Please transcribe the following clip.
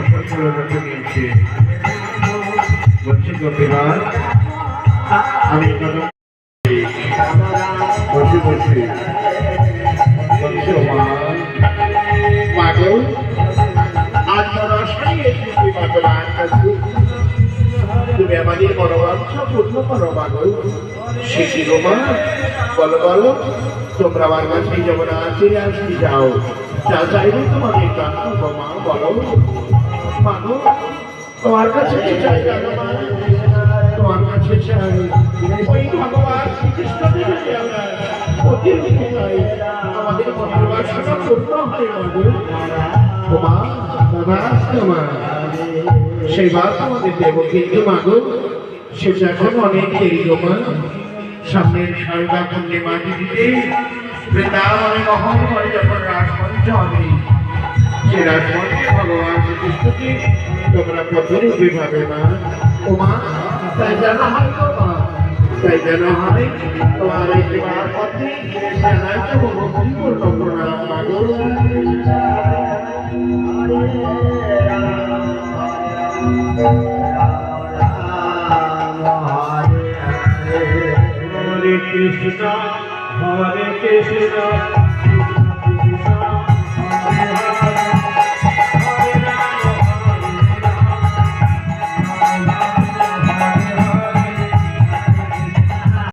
বসন্ত রোগকে নিয়েছে বলছি গোপীনাথ আমি বসে বসে বলছি মাগো আজ মনসাই এসেছি মাগলার কাছে তুমি আমাদের মনোবাঞ্ছা পূর্ণ করো মাগো সে কি গো মা বলো বলো তোমরা আমার কাছে যেমন আছে আসতে যাও যা চাইবে তোমাদের কাছে গো মা বলো মাগো তোমার কাছে কি চাই জানো মা তোমার কাছে চাই ওই ভগবান শ্রীকৃষ্ণকে যদি আমরা অতিরিক্ত চাই আমাদের মনের বাসনা পূর্ণ হয় মাগো ও মা বাবা মা সেই বার আমাদের দেব কিন্তু মাগো সেটা এখন অনেক দেরি গো মা সামনের সারদা পূর্ণিমা তিথিতে বৃন্দাবনে মহল করে যখন রাজমঞ্চ হবে সে রাজমঞ্চে ভগবান শ্রীকৃষ্ণকে তোমরা প্রতিরূপে ভাবে মা ও মা তাই জানা হয় গো মা তাই জানা হয় তোমার এই সেবার পথে জানাই তো ভক্তিপূর্ণ প্রণাম মাগো Hare Krishna, Hare Krishna.